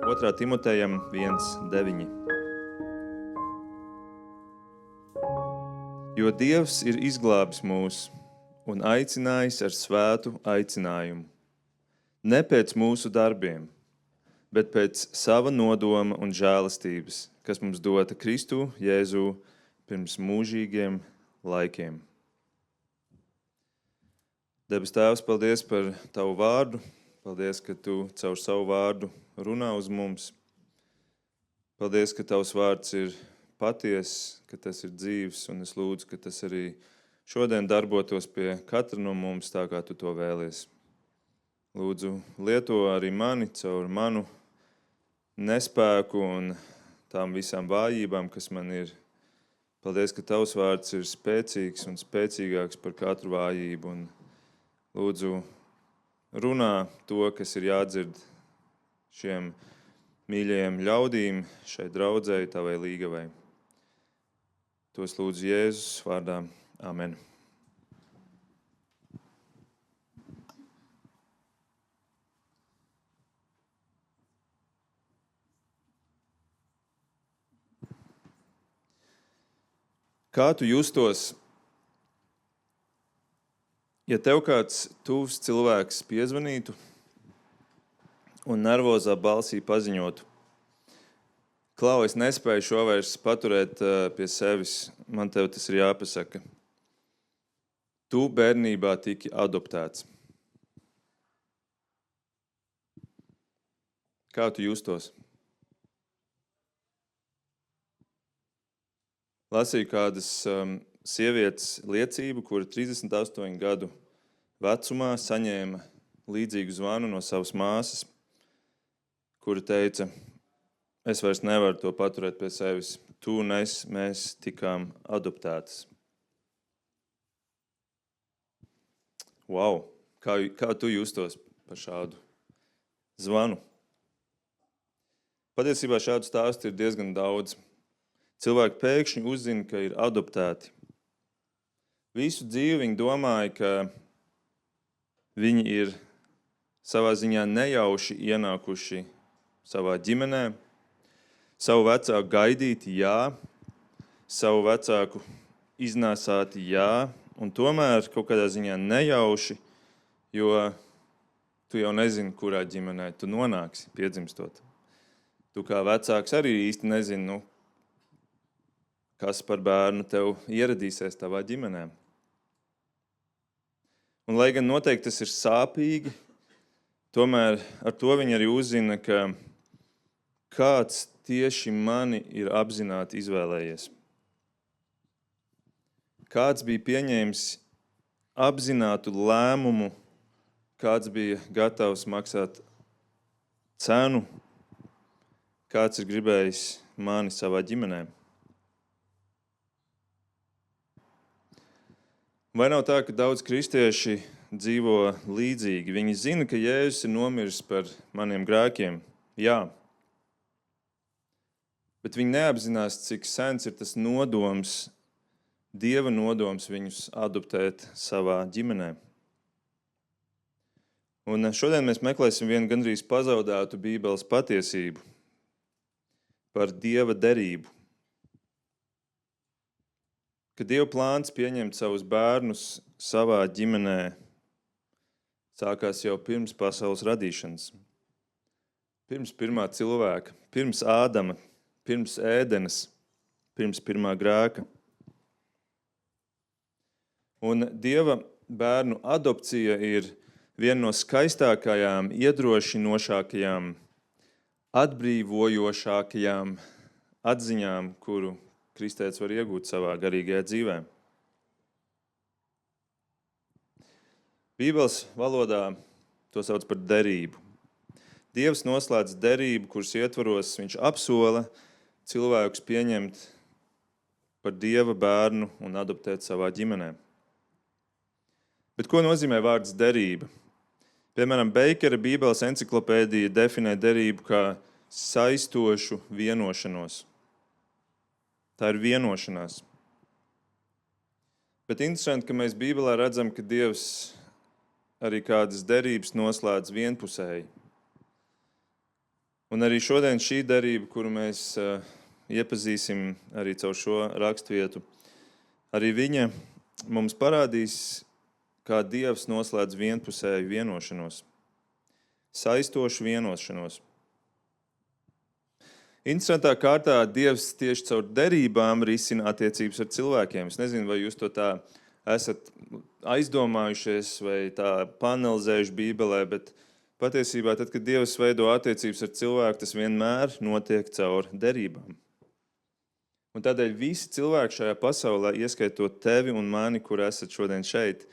2. Timotejam 1:9. Jo Dievs ir izglābis mūs un aicinājis ar svētu aicinājumu. Ne pēc mūsu darbiem, bet pēc sava nodoma un žēlastības, kas mums dota Kristu Jēzu pirms mūžīgiem laikiem. Debes Tēvs, paldies par Tavu vārdu. Paldies, ka Tu caur savu vārdu runā uz mums. Paldies, ka Tavs vārds ir patiess, ka tas ir dzīvs, un es lūdzu, ka tas arī šodien darbotos pie katra no mums tā, kā Tu to vēlies. Lūdzu, lieto arī mani caur manu nespēku un tām visām vājībām, kas man ir. Paldies, ka Tavs vārds ir spēcīgs un spēcīgāks par katru vājību. Un lūdzu, runā to, kas ir jādzird šiem mīļajiem ļaudīm, šai draudzēji, Tavai līgavai. Tos lūdzu Jēzus vārdā. Amen. Kā tu justos, ja tev kāds tuvs cilvēks piezvanītu un nervozā balsī paziņotu: Klau, es nespēju šo vairs paturēt pie sevis, man tev tas ir jāpasaka. Tu bērnībā tiki adoptēts. Kā tu justos? Lasīju kādas sievietes liecību, kura 38 gadu vecumā saņēma līdzīgu zvanu no savas māsas, kura teica: es vairs nevaru to paturēt pie sevis. Tu un mēs tikām adoptētas. Wow! Kā tu justos par šādu zvanu? Patiesībā šādu stāstu ir diezgan daudz. Cilvēki pēkšņi uzzina, ka ir adoptēti. Visu dzīvi viņi domāja, ka viņi ir savā ziņā nejauši ienākuši savā ģimenē, savu vecāku gaidīti, jā, savu vecāku iznāsāti, jā, un tomēr kaut kādā ziņā nejauši, jo tu jau nezini, kurā ģimenē tu nonāksi, piedzimstot. Tu kā vecāks arī īsti nezini, kas par bērnu tev ieradīsies tavā ģimenē. Un, lai gan noteikti tas ir sāpīgi, tomēr ar to viņi arī uzzina, ka kāds tieši mani ir apzināti izvēlējies. Kāds bija pieņēmis apzinātu lēmumu, kāds bija gatavs maksāt cenu, kāds ir gribējis mani savā ģimenē. Vai nav tā, ka daudz kristieši dzīvo līdzīgi? Viņi zina, ka Jēzus ir nomiris par maniem grēkiem. Jā. Bet viņi neapzinās, cik sens ir tas nodoms, Dieva nodoms viņus adoptēt savā ģimenē. Un šodien mēs meklēsim vienu gandrīz pazaudētu Bībeles patiesību par Dieva derību. Ka Dieva plāns pieņemt savus bērnus savā ģimenē sākās jau pirms pasaules radīšanas. Pirms pirmā cilvēka, pirms Ādama, pirms Ēdenes, pirms pirmā grēka. Un Dieva bērnu adopcija ir viena no skaistākajām, iedrošinošākajām, atbrīvojošākajām atziņām, kuru kristietis var iegūt savā garīgajā dzīvē. Bībeles valodā to sauc par derību. Dievs noslēdz derību, kuras ietvaros viņš apsola cilvēkus pieņemt par Dieva bērnu un adoptēt savā ģimenē. Bet ko nozīmē vārds derība? Piemēram, Beikera Bībeles enciklopēdija definē derību kā saistošu vienošanos. Tā ir vienošanās. Bet interesanti, ka mēs Bībelē redzam, ka Dievs arī kādas derības noslēdz vienpusēji. Un arī šodien šī derība, kuru mēs iepazīsim arī caur šo rakstvietu, arī viņa mums parādīs, kā Dievs noslēdz vienpusēju vienošanos, saistošu vienošanos. Interesantā kārtā Dievs tieši caur derībām risina attiecības ar cilvēkiem. Es nezinu, vai jūs to tā esat aizdomājušies vai tā panelizējuši Bībelē, bet patiesībā tad, kad Dievs veido attiecības ar cilvēku, tas vienmēr notiek caur derībām. Un tādēļ visi cilvēki šajā pasaulē, ieskaitot tevi un mani, kur esat šodien šeit,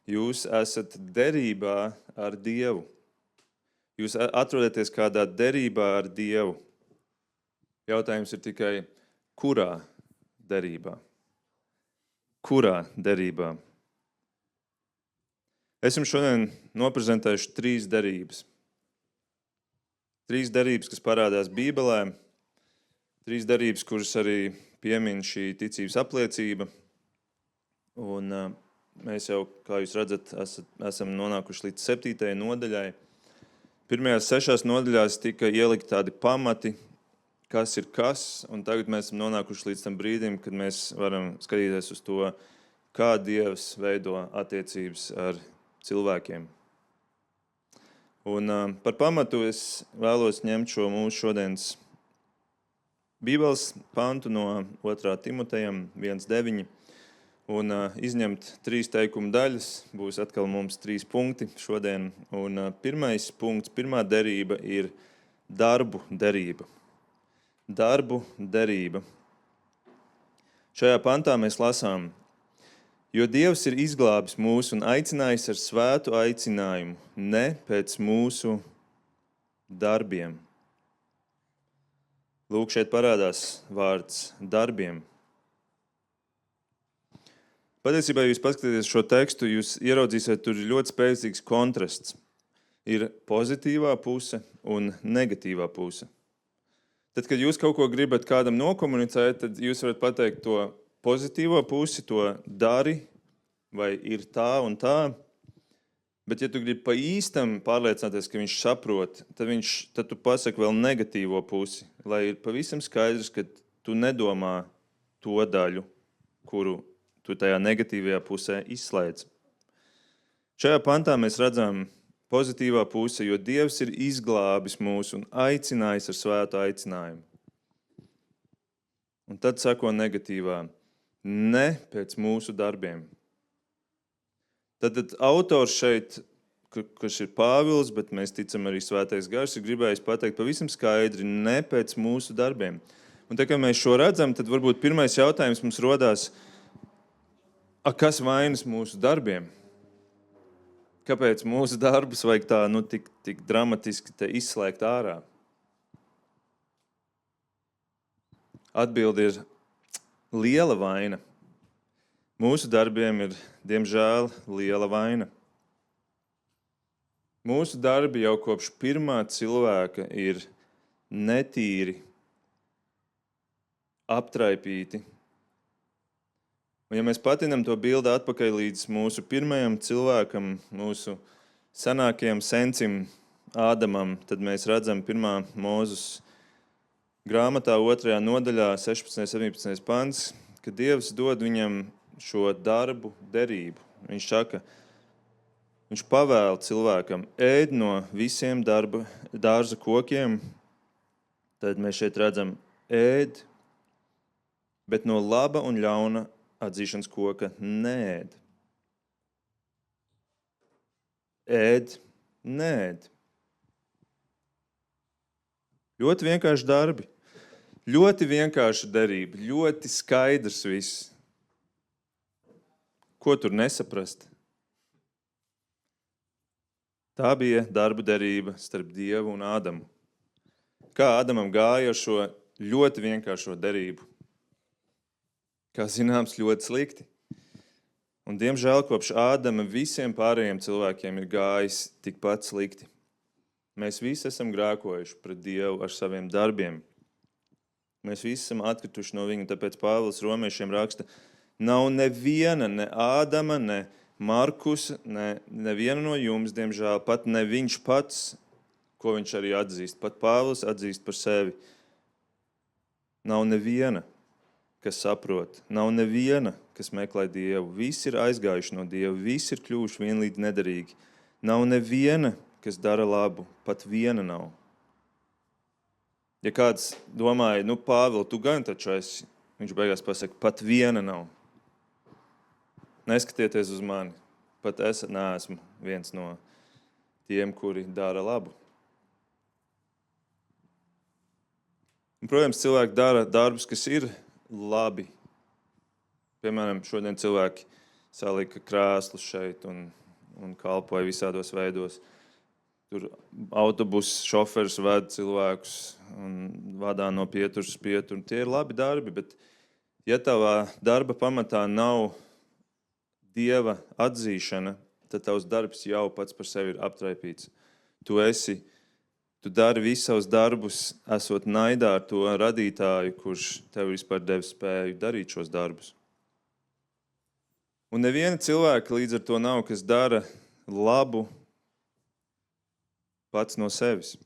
jūs esat derībā ar Dievu. Jūs atrodaties kādā derībā ar Dievu. Jautājums ir tikai, kurā derībā? Kurā derībā? Es jums šodien noprezentēšu 3 derības. 3 derības, kas parādās Bībelē. 3 derības, kuras arī piemin šī ticības apliecība. Un mēs jau, kā jūs redzat, esam nonākuši līdz 7. nodaļai. Pirmajās 6 nodaļās tika ielikt tādi pamati, kas ir kas, un tagad mēs esam nonākuši līdz tam brīdim, kad mēs varam skatīties uz to, kā Dievs veido attiecības ar cilvēkiem. Un par pamatu es vēlos ņemt šo mūsu šodienas Bībeles pantu no 2. Timotejam 1.9 un izņemt 3 teikumu daļas. Būs atkal mums 3 punkti šodien. Un pirmais punkts, pirmā derība ir darbu derība. Darbu derība. Šajā pantā mēs lasām, jo Dievs ir izglābis mūs un aicinājis ar svētu aicinājumu, ne pēc mūsu darbiem. Lūk, šeit parādās vārds darbiem. Patiesībā, ja jūs paskatāties šo tekstu, jūs ieraudzīsiet, tur ir ļoti spēcīgs kontrasts. Ir pozitīvā puse un negatīvā puse. Tad, kad jūs kaut ko gribat kādam nokomunicēt, tad jūs varat pateikt to pozitīvo pusi, to dari, vai ir tā un tā. Bet, ja tu gribi pa īstam pārliecināties, ka viņš saprot, tad tu pasaki vēl negatīvo pusi, lai ir pavisam skaidrs, ka tu nedomā to daļu, kuru tu tajā negatīvajā pusē izslēdz. Šajā pantā mēs redzam pozitīvā puse, jo Dievs ir izglābis mūs un aicinājis ar svētu aicinājumu. Un tad sako negatīvā, ne pēc mūsu darbiem. Tad autors šeit, kurš ir Pāvils, bet mēs ticam arī Svētais Gars, ir gribējis pateikt pavisam skaidri, ne pēc mūsu darbiem. Un tā kā mēs šo redzam, tad varbūt pirmais jautājums mums rodās, kas vainas mūsu darbiem? Kāpēc mūsu darbus vajag tā, tik dramatiski te izslēgt ārā? Atbilde ir liela vaina. Mūsu darbiem ir, diemžēl, liela vaina. Mūsu darbi jau kopš pirmā cilvēka ir netīri, aptraipīti. Un ja mēs patinam to bildi atpakaļ līdz mūsu pirmajam cilvēkam, mūsu senākajam sencim Ādamam, tad mēs redzam 1. Mūzes grāmatā 2. nodaļā 16. 17. pants, ka Dievs dod viņam šo darbu derību. Viņš saka, viņš pavēl cilvēkam ēd no visiem dārza kokiem, tad mēs šeit redzam ēd, bet no laba un ļauna atzīšanas koka neēd. Ēd, neēd. Ļoti vienkārši darbi, ļoti vienkārši derība, ļoti skaidrs viss. Ko tur nesaprast? Tā bija darba derība starp Dievu un Ādamu. Kā Ādamam gāja ar šo ļoti vienkāršo derību? Kā zināms, ļoti slikti. Un, diemžēl, kopš Ādama visiem pārējiem cilvēkiem ir gājis tikpat slikti. Mēs visi esam grēkojuši pret Dievu ar saviem darbiem. Mēs visi esam atkrituši no viņa, tāpēc Pāvils romiešiem raksta, nav neviena, ne Ādama, ne Markus, neviena no jums, diemžēl, pat ne viņš pats, ko viņš arī atzīst. Pat Pāvils atzīst par sevi. Nav neviena, kas saprot. Nav neviena, kas meklē Dievu. Visi ir aizgājuši no Dieva. Visi ir kļuvuši vienlīdz nederīgi. Nav neviena, kas dara labu. Pat viena nav. Ja kāds domāja, Pāvil, tu gan taču esi, viņš beigās pasaka, pat viena nav. Neskatieties uz mani, pat es neesmu viens no tiem, kuri dara labu. Un, protams, cilvēki dara darbus, kas ir labi. Piemēram, šodien cilvēki salika krēslus šeit un kalpoja visādos veidos. Tur autobusu šoferis ved cilvēkus un vadā no pieturas uz pieturu. Tie ir labi darbi, bet ja tavā darba pamatā nav Dieva atzīšana, tad tavs darbs jau pats par sevi ir aptraipīts. Tu dari visus savus darbus, esot naidā ar to radītāju, kurš tev vispār devis spēju darīt šos darbus. Un neviena cilvēka līdz ar to nav, kas dara labu pats no sevis.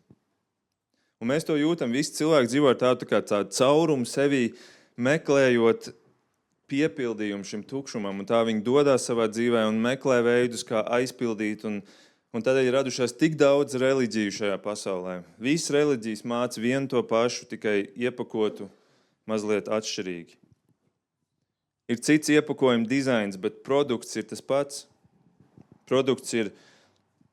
Un mēs to jūtam, visi cilvēki dzīvo ar tādu caurumu sevī, meklējot piepildījumu šim tukšumam, un tā viņi dodās savā dzīvē un meklē veidus, kā aizpildīt, un tādēļ ir radušās tik daudz reliģiju šajā pasaulē. Visas reliģijas māca vienu to pašu, tikai iepakotu mazliet atšķirīgi. Ir cits iepakojuma dizains, bet produkts ir tas pats. Produkts ir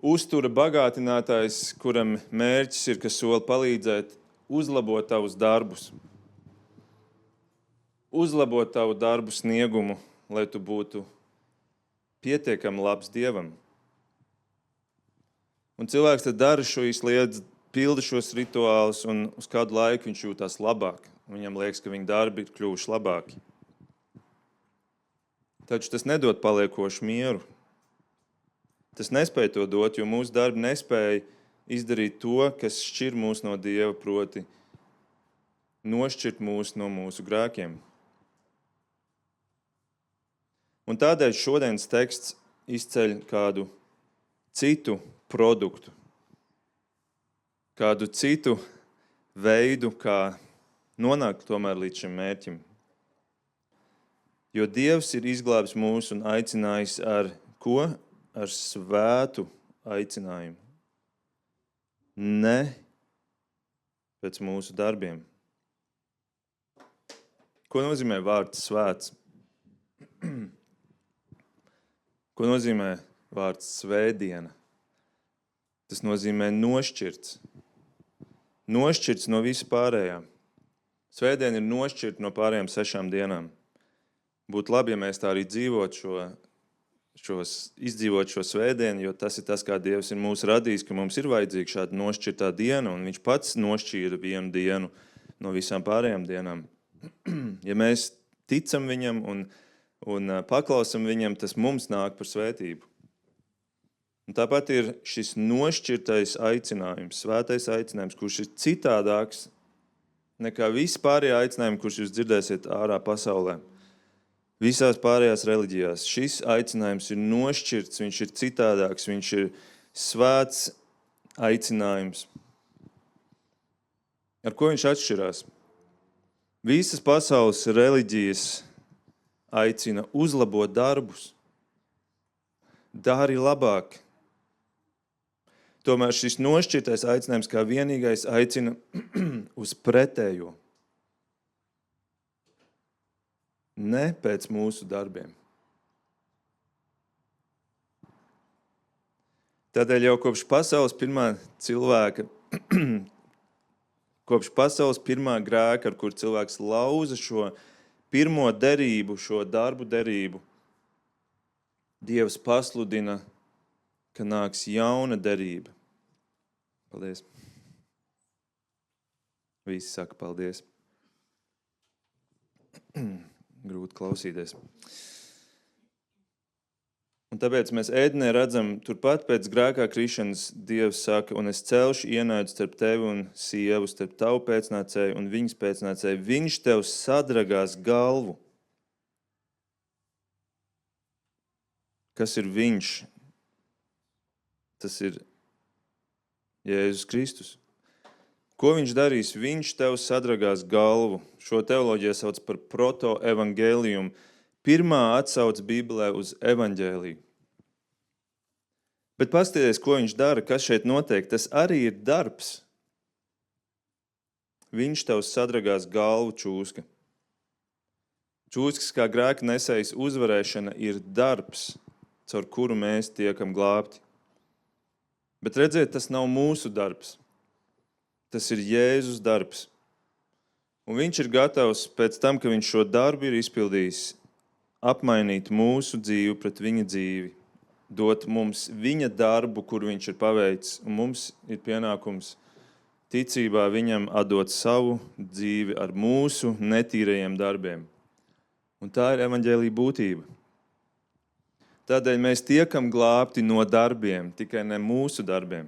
uztura bagātinātājs, kuram mērķis ir, kas sola palīdzēt uzlabot tavus darbus. Uzlabot tavu darbu sniegumu, lai tu būtu pietiekami labs Dievam. Un cilvēks tad dara šīs lietas, pilda šos rituālus, un uz kādu laiku viņš jūtās labāk. Viņam liekas, ka viņa darbi ir kļuvuši labāki. Taču tas nedod paliekošu mieru. Tas nespēja to dot, jo mūsu darbi nespēja izdarīt to, kas šķir mūs no Dieva, proti nošķirt mūs no mūsu grēkiem. Un tādēļ šodienas teksts izceļ kādu citu produktu, kādu citu veidu, kā nonākt tomēr līdz šim mērķim. Jo Dievs ir izglābis mūs un aicinājis ar ko? Ar svētu aicinājumu. Ne pēc mūsu darbiem. Ko nozīmē vārds svēts? Ko nozīmē vārds svētdiena? Tas nozīmē nošķirts. Nošķirts no visa pārējā. Svētdiena ir nošķirta no pārējām 6 dienām. Būtu labi, ja mēs tā arī izdzīvot šo svētdienu, jo tas ir tas, kā Dievs ir mūs radījis, ka mums ir vajadzīga šāda nošķirtā diena, un viņš pats nošķīra vienu dienu no visām pārējām dienām. Ja mēs ticam viņam un paklausam viņam, tas mums nāk par svētību. Un tāpat ir šis nošķirtais aicinājums, svētais aicinājums, kurš ir citādāks nekā visi pārējie aicinājumi, kurus jūs dzirdēsiet ārā pasaulē. Visās pārējās reliģijās šis aicinājums ir nošķirts, viņš ir citādāks, viņš ir svēts aicinājums. Ar ko viņš atšķirās? Visas pasaules reliģijas aicina uzlabot darbus, dari labāk. Tomēr šis nošķirtais aicinājums kā vienīgais aicina uz pretējo. Ne pēc mūsu darbiem. Tādēļ jau kopš pasaules pirmā cilvēka, kopš pasaules pirmā grēka, ar kur cilvēks lauza šo pirmo derību, šo darbu derību, Dievs pasludina, ka nāks jauna derība. Paldies. Visi saka paldies. Grūti klausīties. Un tāpēc mēs ēdnē redzam, turpat pēc grēkā krišanas Dievs saka, un es celšu ienaidu starp tevi un sievu, starp tavu pēcnācēju un viņas pēcnācēju. Viņš tev sadragās galvu. Kas ir viņš? Tas ir Jēzus Kristus. Ko viņš darīs? Viņš tev sadragās galvu. Šo teoloģiju sauc par protoevangēlijumu. Pirmā atsauce Bībelē uz evaņģēliju. Bet paskaties, ko viņš dara, kas šeit notiek. Tas arī ir darbs. Viņš tev sadragās galvu čūska. Čūskas kā grēka nesējas uzvarēšana ir darbs, caur kuru mēs tiekam glābti. Bet redziet, tas nav mūsu darbs. Tas ir Jēzus darbs. Un viņš ir gatavs pēc tam, ka viņš šo darbu ir izpildījis, apmainīt mūsu dzīvi pret viņa dzīvi, dot mums viņa darbu, kur viņš ir paveicis, un mums ir pienākums ticībā viņam atdot savu dzīvi ar mūsu netīrajiem darbiem. Un tā ir evaņģēlija būtība. Tādēļ mēs tiekam glābti no darbiem, tikai ne mūsu darbiem.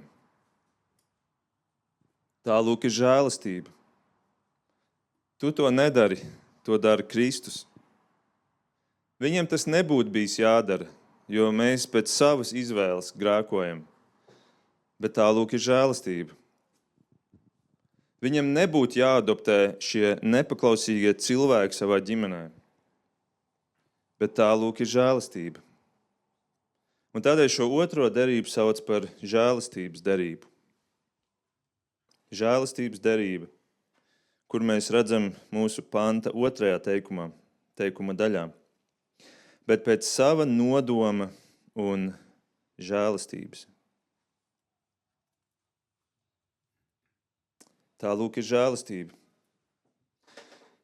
Tā lūk ir žēlastība. Tu to nedari, to dara Kristus. Viņam tas nebūtu bijis jādara, jo mēs pēc savas izvēles grēkojam. Bet tā lūk ir žēlastība. Viņam nebūtu jāadoptē šie nepaklausīgie cilvēki savā ģimenē. Bet tā lūk ir žēlastība. Un tādēļ šo otro derību sauc par žēlastības derību. Žēlastības derība, kur mēs redzam mūsu panta 2. teikuma daļā. Bet pēc sava nodoma un žēlastības. Tā lūk ir žēlastība.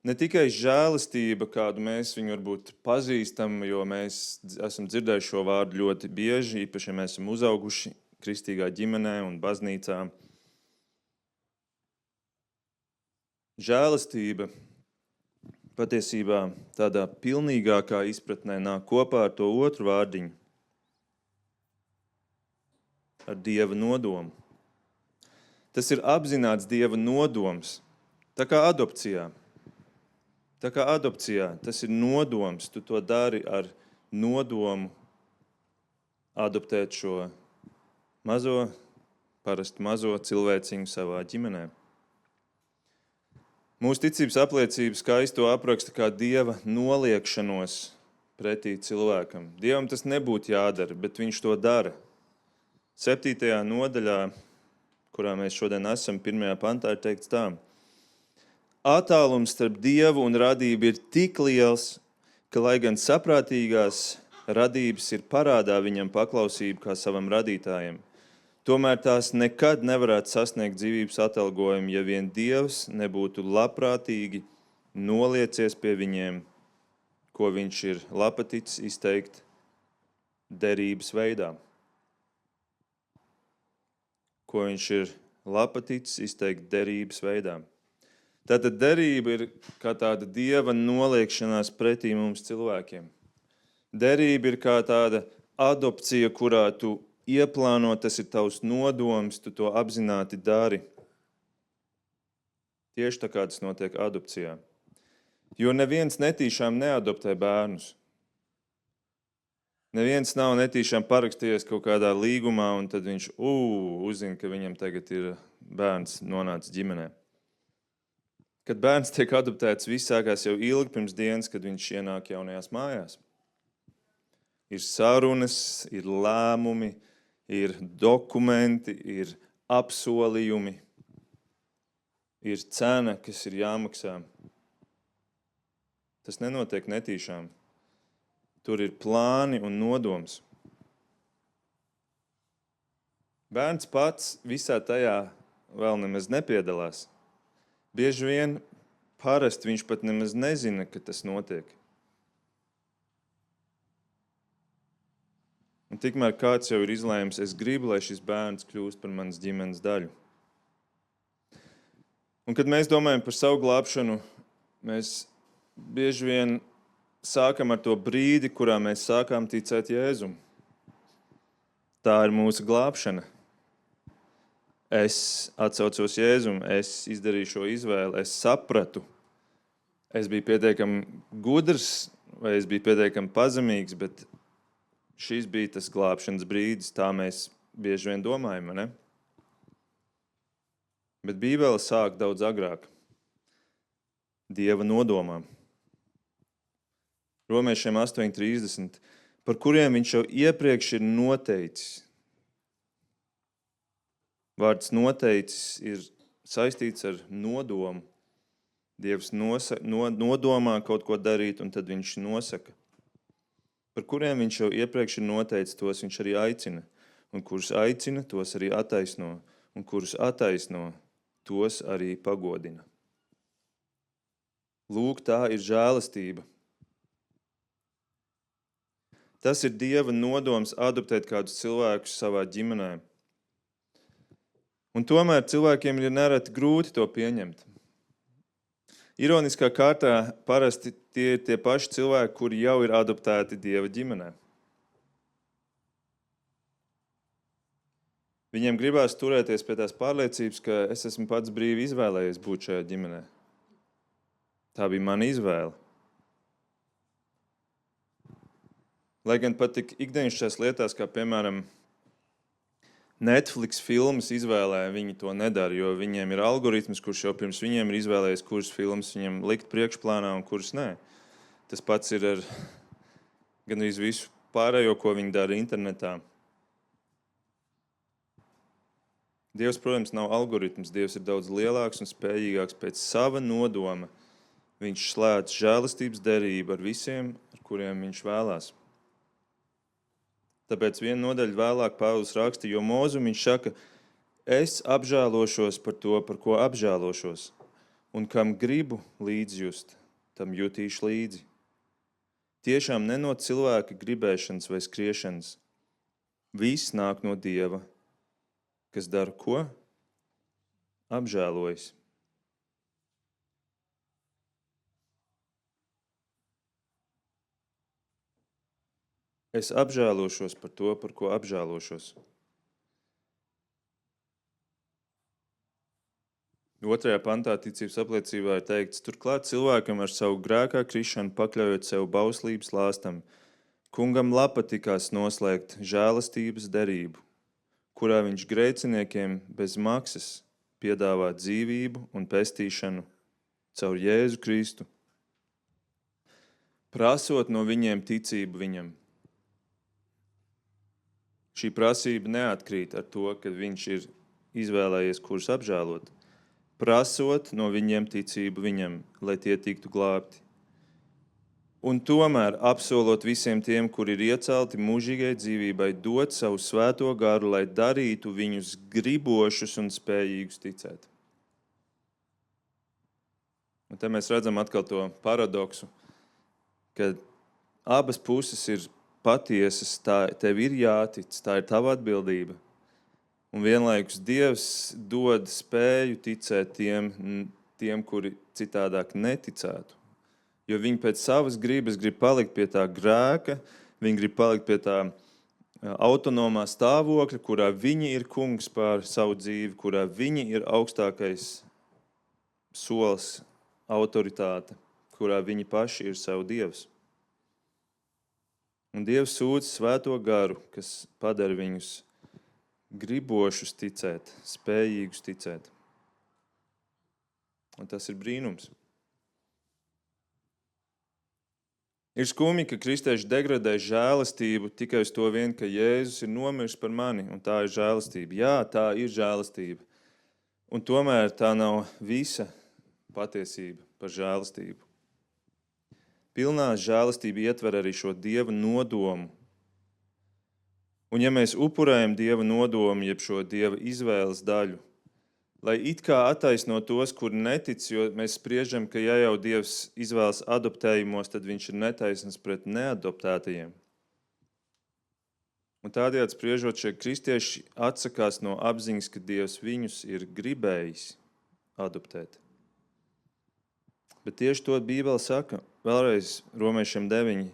Ne tikai žēlastība, kādu mēs viņu varbūt pazīstam, jo mēs esam dzirdējuši šo vārdu ļoti bieži, īpaši, ja mēs esam uzauguši kristīgā ģimenē un baznīcā. Žēlastība patiesībā tādā pilnīgākā izpratnē nāk kopā ar to otru vārdiņu, ar Dieva nodomu. Tas ir apzināts Dieva nodoms, tā kā adopcijā. Tā kā adopcijā, tas ir nodoms, tu to dari ar nodomu adoptēt šo parasti mazo cilvēciņu savā ģimenē. Mūsu ticības apliecības skaisti to apraksta kā Dieva noliekšanos pretī cilvēkam. Dievam tas nebūtu jādara, bet viņš to dara. 7. nodaļā, kurā mēs šodien esam, 1. pantā ir teikts tā. Attālums starp Dievu un radību ir tik liels, ka, lai gan saprātīgās radības ir parādā viņam paklausību kā savam radītājam, tomēr tās nekad nevarētu sasniegt dzīvības atalgojumu, ja vien Dievs nebūtu labprātīgi noliecies pie viņiem, ko viņš ir labaticis izteikt derības veidā. Ko viņš ir labaticis izteikt derības veidā. Tātad derība ir kā tāda Dieva noliekšanās pretī mums cilvēkiem. Derība ir kā tāda adopcija, kurā tu ieplāno, tas ir tavs nodoms, tu to apzināti dari. Tieši tā kā tas notiek adopcijā. Jo neviens netīšām neadoptē bērnus. Neviens nav netīšām parakstījies kaut kādā līgumā, un tad viņš uzzina, ka viņam tagad ir bērns nonācis ģimenē. Kad bērns tiek adoptēts, viss sākās jau ilgi pirms dienas, kad viņš ienāk jaunajās mājās. Ir sarunas, ir lēmumi, ir dokumenti, ir apsolījumi, ir cena, kas ir jāmaksā. Tas nenotiek netīšām. Tur ir plāni un nodoms. Bērns pats visā tajā vēl nemaz nepiedalās. Bieži vien parasti viņš pat nemaz nezina, ka tas notiek. Un tikmēr kāds jau ir izlēmis, es gribu, lai šis bērns kļūst par manas ģimenes daļu. Un kad mēs domājam par savu glābšanu, mēs bieži vien sākam ar to brīdi, kurā mēs sākām ticēt Jēzum. Tā ir mūsu glābšana. Es atsaucos Jēzum, es izdarīju šo izvēli, es sapratu. Es biju pietiekami gudrs, vai es biju pietiekami pazemīgs, bet šis bija tas glābšanas brīdis, tā mēs bieži vien domājam, ne? Bet Bībele sāk daudz agrāk. Dieva nodomām. Romiešiem 8:30, par kuriem viņš jau iepriekš ir noteicis. Vārds noteicis ir saistīts ar nodomu. Dievs nodomā kaut ko darīt, un tad viņš nosaka. Par kuriem viņš jau iepriekš ir noteicis, tos viņš arī aicina. Un kurus aicina, tos arī attaisno. Un kurus attaisno, tos arī pagodina. Lūk, tā ir žēlastība. Tas ir Dieva nodoms adoptēt kādus cilvēkus savā ģimenē. Un tomēr cilvēkiem ir nereti grūti to pieņemt. Ironiskā kārtā parasti tie ir tie paši cilvēki, kuri jau ir adoptēti Dieva ģimenē. Viņiem gribās turēties pie tās pārliecības, ka es esmu pats brīvi izvēlējies būt šajā ģimenē. Tā bija mana izvēle. Lai gan pat tik ikdienišķās lietās, kā piemēram Netflix filmas izvēlē, viņi to nedara, jo viņiem ir algoritms, kurš jau pirms viņiem ir izvēlējies, kuras filmas viņiem likt priekšplānā un kuras nē. Tas pats ir ar gandrīz visu pārējo, ko viņi dara internetā. Dievs, protams, nav algoritms. Dievs ir daudz lielāks un spējīgāks pēc sava nodoma. Viņš slēdz žēlastības derību ar visiem, ar kuriem viņš vēlās. Tāpēc vienu nodaļu vēlāk Pāvils raksta, jo Mūzum viņš saka, es apžēlošos par to, par ko apžēlošos, un kam gribu līdzjust, tam jutīšu līdzi. Tiešām ne no cilvēka gribēšanas vai skriešanas. Viss nāk no Dieva, kas dara ko? Apžēlojas. Es apžēlošos par to, par ko apžēlošos. 2. pantā ticības apliecībā ir teikts, turklāt cilvēkam ar savu grēkā krišanu pakļaujot sev bauslības lāstam, kungam patikās noslēgt žēlastības derību, kurā viņš grēciniekiem bez maksas piedāvā dzīvību un pestīšanu caur Jēzu Kristu, prasot no viņiem ticību viņam. Šī prasība neatkrīt ar to, ka viņš ir izvēlējies, kurus apžēlot, prasot no viņiem ticību viņam, lai tie tiktu glābti. Un tomēr apsolot visiem tiem, kuri ir iecelti mūžīgai dzīvībai, dot savu svēto garu, lai darītu viņus gribošus un spējīgus ticēt. Un te mēs redzam atkal to paradoksu, ka abas puses ir patiesas, tev ir jātic, tā ir tava atbildība. Un vienlaikus Dievs dod spēju ticēt tiem, kuri citādāk neticētu. Jo viņi pēc savas gribas grib palikt pie tā grēka, viņi grib palikt pie tā autonomā stāvokļa, kurā viņi ir kungs pār savu dzīvi, kurā viņi ir augstākais solis, autoritāte, kurā viņi paši ir savu Dievs. Un Dievs sūdz svēto garu, kas padara viņus gribošus ticēt, spējīgus ticēt. Un tas ir brīnums. Ir skumji, ka kristieši degradē žēlastību tikai uz to vien, ka Jēzus ir nomiris par mani, un tā ir žēlastība. Jā, tā ir žēlastība. Un tomēr tā nav visa patiesība par žēlastību. Pilnā žēlastība ietver arī šo Dieva nodomu. Un ja mēs upurējam Dieva nodomu, jeb šo Dieva izvēles daļu, lai it kā attaisno tos, kuri netic, jo mēs spriežam, ka ja jau Dievs izvēlas adoptējumos, tad viņš ir netaisns pret neadoptētajiem. Un tādējādi spriežot, šie kristieši atsakās no apziņas, ka Dievs viņus ir gribējis adoptēt. Bet tieši to Bībele saka, vēlreiz Romiešiem 9.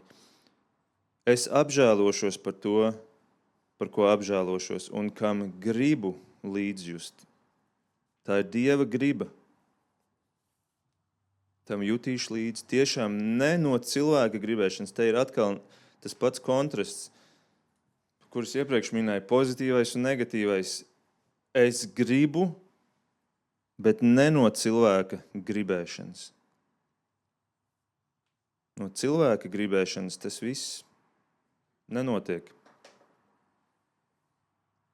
Es apžēlošos par to, par ko apžēlošos, un kam gribu līdzjust. Tā ir Dieva griba. Tam jutīšu līdzi. Tiešām ne no cilvēka gribēšanas. Te ir atkal tas pats kontrasts, kurus iepriekš minēju, pozitīvais un negatīvais. Es gribu, bet ne no cilvēka gribēšanas. No cilvēka gribēšanas tas viss nenotiek.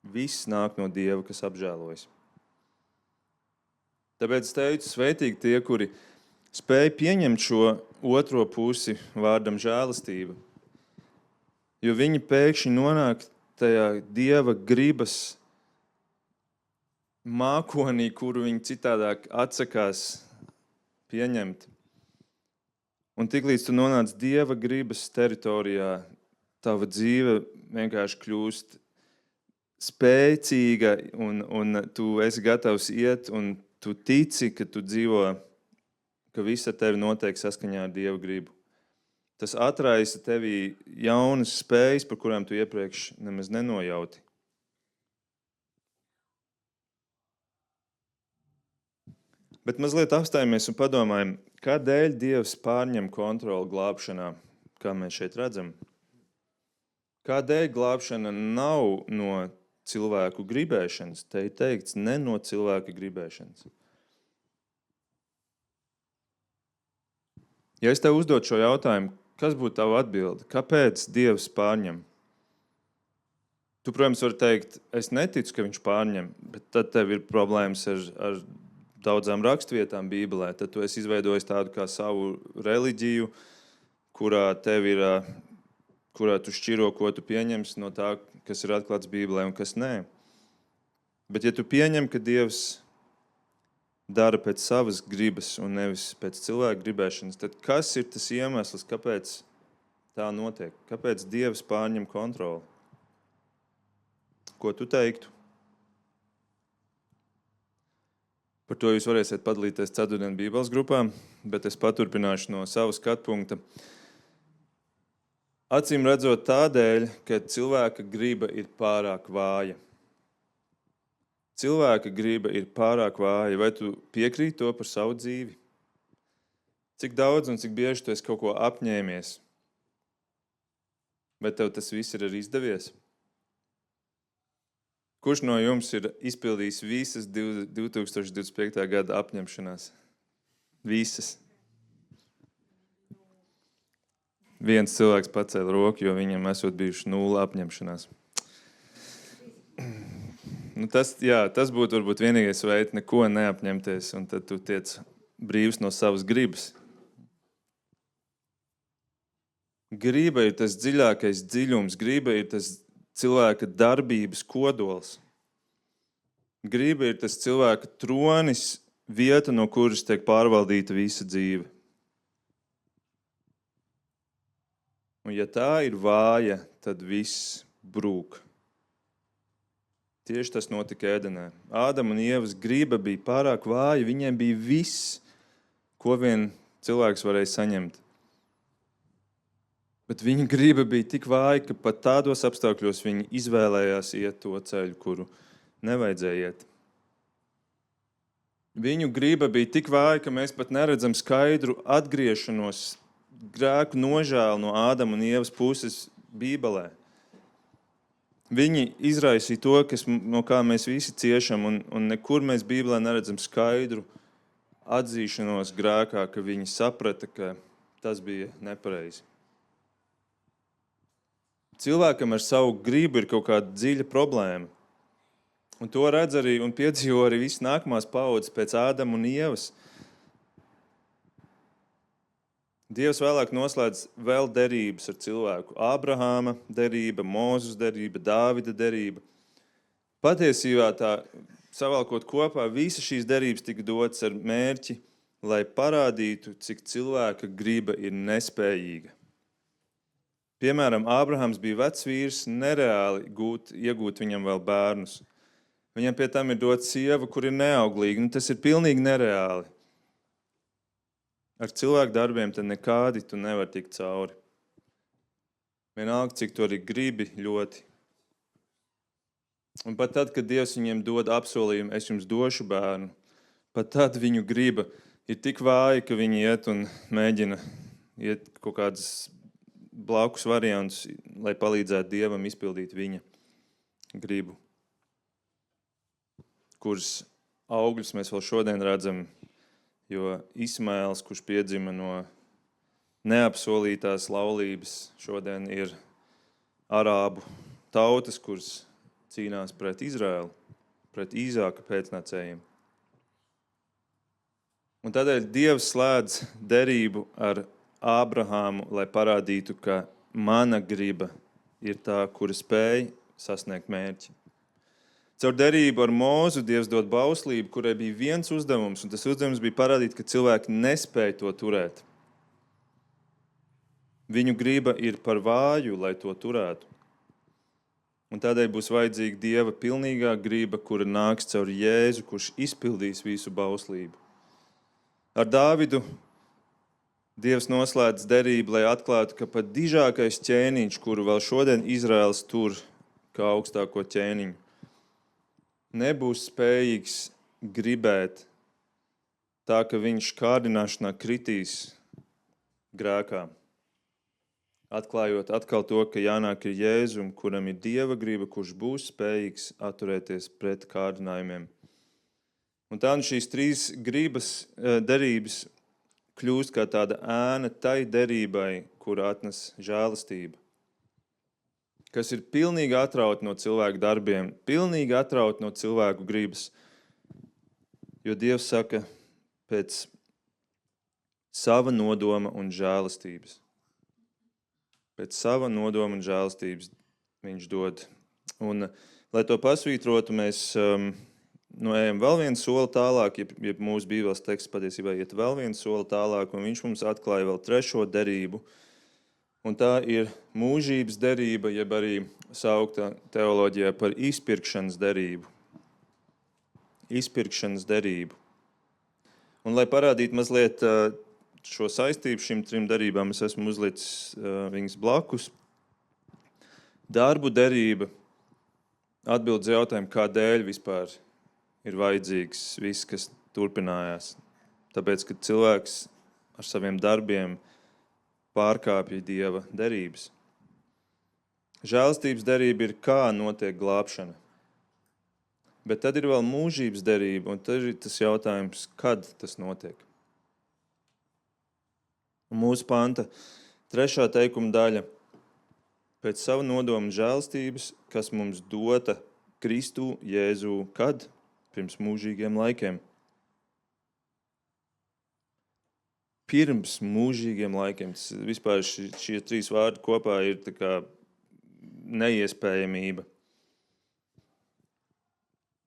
Viss nāk no Dieva, kas apžēlojas. Tāpēc es teicu, svētīgi tie, kuri spēj pieņemt šo otro pusi vārdam žēlastība, jo viņi pēkšņi nonāk tajā Dieva gribas mākonī, kuru viņi citādāk atsakās pieņemt. Un tiklīdz tu nonāc Dieva gribas teritorijā, tava dzīve vienkārši kļūst spēcīga un tu esi gatavs iet un tu tici, ka tu dzīvo, ka viss ar tevi notiek saskaņā ar Dieva gribu. Tas atraisa tevī jaunas spējas, par kurām tu iepriekš nemaz nenojauti. Bet mazliet apstājamies un padomājam, kādēļ Dievs pārņem kontroli glābšanā, kā mēs šeit redzam? Kādēļ glābšana nav no cilvēku gribēšanas? Te ir teikts, ne no cilvēka gribēšanas. Ja es tev uzdot šo jautājumu, kas būtu tava atbilde? Kāpēc Dievs pārņem? Tu, protams, vari teikt, es neticu, ka viņš pārņem, bet tad tev ir problēmas ar daudzām rakstvietām Bībelē. Tad tu esi izveidojis tādu kā savu reliģiju, kurā tu šķiro, ko tu pieņemsi no tā, kas ir atklāts Bībelē un kas nē. Bet ja tu pieņem, ka Dievs dara pēc savas gribas un nevis pēc cilvēka gribēšanas, tad kas ir tas iemesls, kāpēc tā notiek? Kāpēc Dievs pārņem kontroli? Ko tu teiktu? Par to jūs varēsiet padalīties ceturtdien Bībeles grupā, bet es paturpināšu no savu skatu punkta. Acīm redzot tādēļ, ka cilvēka griba ir pārāk vāja. Cilvēka griba ir pārāk vāja. Vai tu piekrīti to par savu dzīvi? Cik daudz un cik bieži tu esi kaut ko apņēmies? Vai tev tas viss ir arī izdevies? Kurš no jums ir izpildījis visas 2025. gada apņemšanās? Visas. Viens cilvēks pacēla roku, jo viņam esot bijuši 0 apņemšanās. Tas būtu varbūt vienīgais veids neko neapņemties, un tad tu tiec brīvs no savas gribas. Griba ir tas dziļākais dziļums, griba ir tas cilvēka darbības kodols. Griba ir tas cilvēka tronis, vieta, no kuras tiek pārvaldīta visa dzīve. Un ja tā ir vāja, tad viss brūk. Tieši tas notika Ēdenē. Ādama un Ievas griba bija pārāk vāja, viņiem bija viss, ko vien cilvēks varēja saņemt. Bet viņa griba bija tik vāja, ka pat tādos apstākļos viņi izvēlējās iet to ceļu, kuru nevajadzēja iet. Viņu griba bija tik vāja, ka mēs pat neredzam skaidru atgriešanos, grēku nožēlu no Ādama un Ievas puses Bībelē. Viņi izraisīja to, no kā mēs visi ciešam, un nekur mēs Bībelē neredzam skaidru atzīšanos grēkā, ka viņi saprata, ka tas bija nepareizi. Cilvēkam ar savu gribu ir kaut kāda dziļa problēma. Un to redz arī un piedzīvo arī viss nākamās paaudzes pēc Ādama un Ievas. Dievs vēlāk noslēdz vēl derības ar cilvēku. Ābrahāma derība, Mūzes derība, Dāvida derība. Patiesībā tā, savalkot kopā, visas šīs derības tika dotas ar mērķi, lai parādītu, cik cilvēka griba ir nespējīga. Piemēram, Ābrahams bija vecs vīrs, nereāli iegūt viņam vēl bērnus. Viņam pie tam ir dot sieva, kur ir neauglīga. Tas ir pilnīgi nereāli. Ar cilvēku darbiem tad nekādi tu nevar tikt cauri. Vienalga, cik tu arī gribi ļoti. Un pat tad, kad Dievs viņiem dod apsolījumu, es jums došu bērnu, pat tad viņu griba ir tik vāja, ka viņi iet un mēģina iet kaut kādas blakus variantus, lai palīdzētu Dievam izpildīt viņa gribu, kuras augļus mēs vēl šodien redzam, jo Ismaēls, kurš piedzima no neapsolītās laulības, šodien ir arābu tautas, kuras cīnās pret Izraēlu, pret Īzāka pēcnācējiem. Un tādēļ Dievs slēdz derību ar Ābrahāmu, lai parādītu, ka mana griba ir tā, kura spēj sasniegt mērķi. Caur derību ar Mūzu Dievs dod bauslību, kurai bija viens uzdevums, un tas uzdevums bija parādīt, ka cilvēki nespēja to turēt. Viņu griba ir par vāju, lai to turētu. Un tādēļ būs vajadzīga Dieva pilnīgā griba, kura nāks caur Jēzu, kurš izpildīs visu bauslību. Ar Dāvidu Dievs noslēdz derību, lai atklātu, ka pat dižākais ķēniņš, kuru vēl šodien Izraels tur kā augstāko ķēniņu, nebūs spējīgs gribēt tā, ka viņš kārdināšanā kritīs grēkā. Atklājot atkal to, ka jānāk ir Jēzum, kuram ir Dieva griba, kurš būs spējīgs atturēties pret kārdinājumiem. Un tā šīs trīs gribas derības kļūst kā tāda ēna tai derībai, kura atnes žēlastība, kas ir pilnīgi atrauta no cilvēku darbiem, pilnīgi atrauta no cilvēku gribas. Jo Dievs saka pēc sava nodoma un žēlastības. Pēc sava nodoma un žēlastības viņš dod. Un, lai to pasvītrotu, mēs ejam vēl vienu soli tālāk, ja mūsu Bībeles teksts patiesībā iet vēl vienu soli tālāk, un viņš mums atklāja vēl trešo derību. Un tā ir mūžības derība, jeb arī saukta teoloģijā par izpirkšanas derību. Izpirkšanas derību. Un, lai parādītu mazliet šo saistību šīm trim derībām, es esmu uzlicis viņas blakus. Darbu derība atbild uz jautājumu, kādēļ vispār ir vajadzīgs viss, kas turpinājās. Tāpēc, ka cilvēks ar saviem darbiem pārkāpja Dieva derības. Žēlastības derība ir, kā notiek glābšana. Bet tad ir vēl mūžības derība, un tad ir tas jautājums, kad tas notiek. Un mūsu panta 3. teikuma daļa pēc sava nodoma žēlastības, kas mums dota Kristu Jēzu, kad? Pirms mūžīgiem laikiem. Pirms mūžīgiem laikiem. Vispār šie trīs vārdi kopā ir tā kā neiespējamība.